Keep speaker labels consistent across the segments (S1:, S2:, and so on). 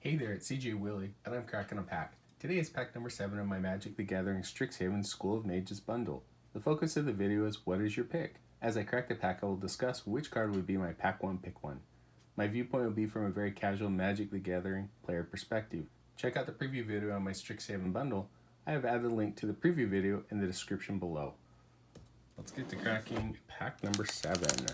S1: Hey there, it's CJ Willie, and I'm cracking a pack. Today is pack number 7 of my Magic the Gathering Strixhaven School of Mages bundle. The focus of the video is what is your pick? As I crack the pack, I will discuss which card would be my pack 1 pick 1. My viewpoint will be from a very casual Magic the Gathering player perspective. Check out the preview video on my Strixhaven bundle. I have added a link to the preview video in the description below. Let's get to cracking pack number 7.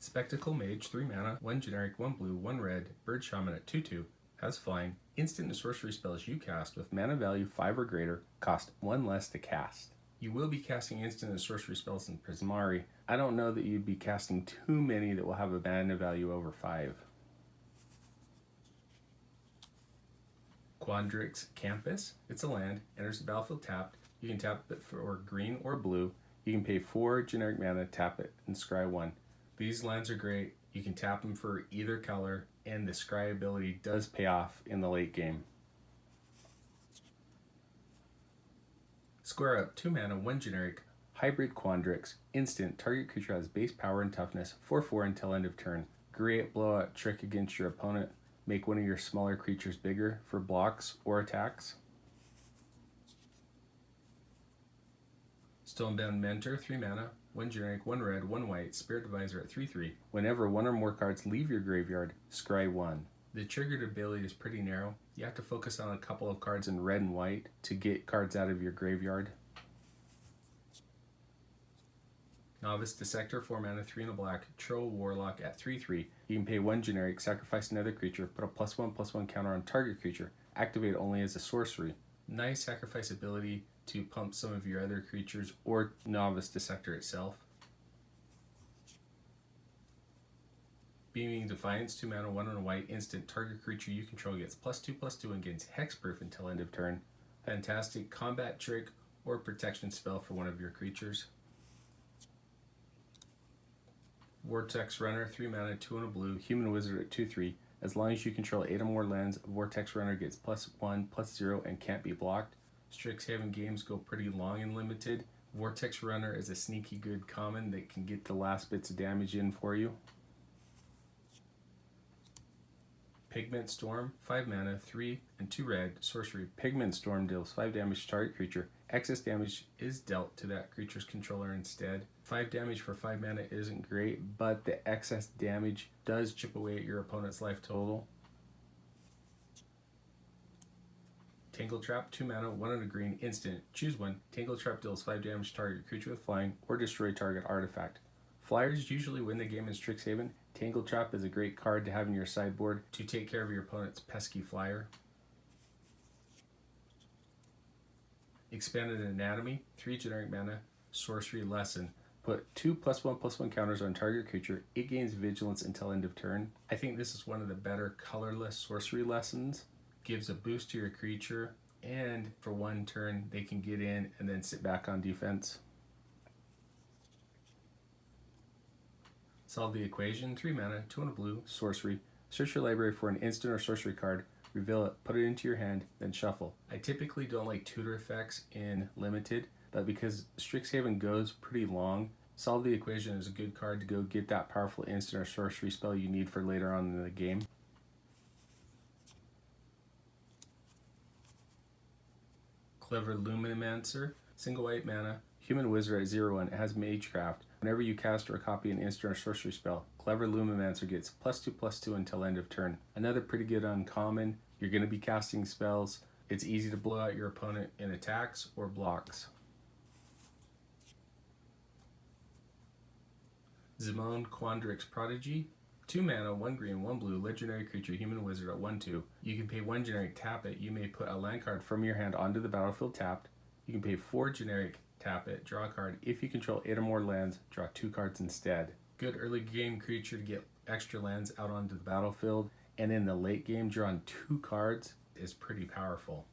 S1: Spectacle Mage, 3 mana, 1 generic, 1 blue, 1 red, Bird Shaman at 2/2, has flying. Instant and sorcery spells you cast with mana value 5 or greater cost 1 less to cast. You will be casting instant and sorcery spells in Prismari. I don't know that you'd be casting too many that will have a mana value over 5. Quandrix Campus, it's a land, enters the battlefield tapped. You can tap it for green or blue. You can pay 4 generic mana, tap it, and scry 1. These lands are great. You can tap them for either color, and the scry ability does pay off in the late game. Square Up, 2 mana, 1 generic, Hybrid Quandrix, instant, target creature has base power and toughness, 4/4 until end of turn. Great blowout trick against your opponent. Make one of your smaller creatures bigger for blocks or attacks. Stonebound Mentor, 3 mana, 1 generic, 1 red, 1 white, Spirit Advisor at 3/3. Whenever one or more cards leave your graveyard, scry 1. The triggered ability is pretty narrow. You have to focus on a couple of cards in red and white to get cards out of your graveyard. Novice Dissector, 4 mana, 3 and a black, Troll Warlock at 3/3. You can pay 1 generic, sacrifice another creature, put a +1/+1 counter on target creature, activate only as a sorcery. Nice sacrifice ability to pump some of your other creatures or Novice Dissector itself. Beaming Defiance, 2 mana, 1 and a white, instant, target creature you control gets +2/+2 and gains hexproof until end of turn. Fantastic combat trick or protection spell for one of your creatures. Vortex Runner, 3 mana, 2 and a blue, human wizard at 2/3. As long as you control 8 or more lands, Vortex Runner gets +1/+0 and can't be blocked. Strixhaven games go pretty long and limited. Vortex Runner is a sneaky good common that can get the last bits of damage in for you. Pigment Storm, 5 mana, 3 and 2 red, sorcery. Pigment Storm deals 5 damage to target creature. Excess damage is dealt to that creature's controller instead. 5 damage for 5 mana isn't great, but the excess damage does chip away at your opponent's life total. Tangle Trap, 2 mana, 1 and a green, instant. Choose one. Tangle Trap deals 5 damage to target creature with flying or destroy target artifact. Flyers usually win the game in Strixhaven. Tangle Trap is a great card to have in your sideboard to take care of your opponent's pesky flyer. Expanded Anatomy, 3 generic mana, sorcery lesson. Put 2 +1/+1 counters on target creature. It gains vigilance until end of turn. I think this is one of the better colorless sorcery lessons. Gives a boost to your creature, and for 1 turn they can get in and then sit back on defense. Solve the Equation, 3 mana, 2 and a blue, sorcery. Search your library for an instant or sorcery card, reveal it, put it into your hand, then shuffle. I typically don't like tutor effects in Limited, but because Strixhaven goes pretty long, Solve the Equation is a good card to go get that powerful instant or sorcery spell you need for later on in the game. Clever Lumimancer, single white mana, human wizard at 0/1. It has Magecraft. Whenever you cast or copy an instant or sorcery spell, Clever Lumimancer gets +2/+2 until end of turn. Another pretty good uncommon. You're going to be casting spells. It's easy to blow out your opponent in attacks or blocks. Zimone Quandrix Prodigy, 2 mana, 1 green, 1 blue, legendary creature, human wizard at 1/2. You can pay 1 generic, tap it. You may put a land card from your hand onto the battlefield tapped. You can pay 4 generic, tap it, draw a card. If you control 8 or more lands, draw 2 cards instead. Good early game creature to get extra lands out onto the battlefield, and in the late game, drawing 2 cards is pretty powerful.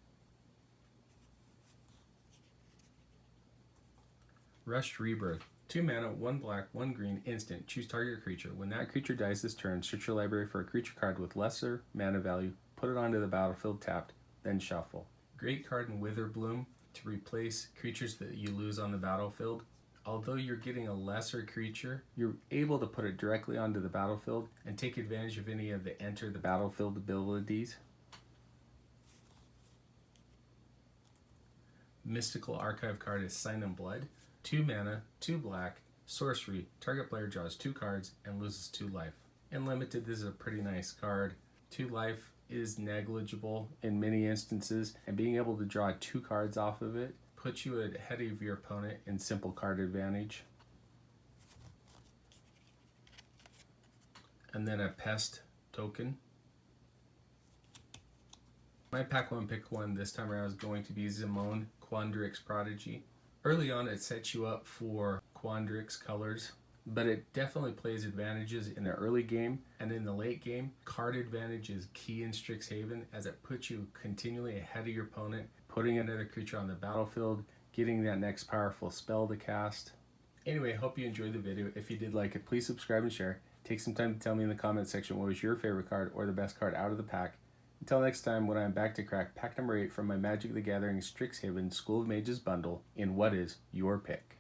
S1: Rushed Rebirth, 2 mana, 1 black, 1 green, instant. Choose target creature. When that creature dies this turn, search your library for a creature card with lesser mana value, put it onto the battlefield tapped, then shuffle. Great card in Witherbloom to replace creatures that you lose on the battlefield. Although you're getting a lesser creature, you're able to put it directly onto the battlefield and take advantage of any of the enter the battlefield abilities. Mystical Archive card is Sign in Blood. 2 mana, 2 black, sorcery. Target player draws 2 cards and loses 2 life. In Limited, this is a pretty nice card. 2 life is negligible in many instances, and being able to draw 2 cards off of it puts you ahead of your opponent in simple card advantage. And then a Pest token. My pack 1 pick 1 this time around is going to be Zimone, Quandrix Prodigy. Early on it sets you up for Quandrix colors, but it definitely plays advantages in the early game, and in the late game, card advantage is key in Strixhaven as it puts you continually ahead of your opponent, putting another creature on the battlefield, getting that next powerful spell to cast. Anyway, hope you enjoyed the video. If you did like it, please subscribe and share. Take some time to tell me in the comment section what was your favorite card or the best card out of the pack. Until next time, when I'm back to crack pack number 8 from my Magic the Gathering Strixhaven School of Mages bundle in What Is Your Pick?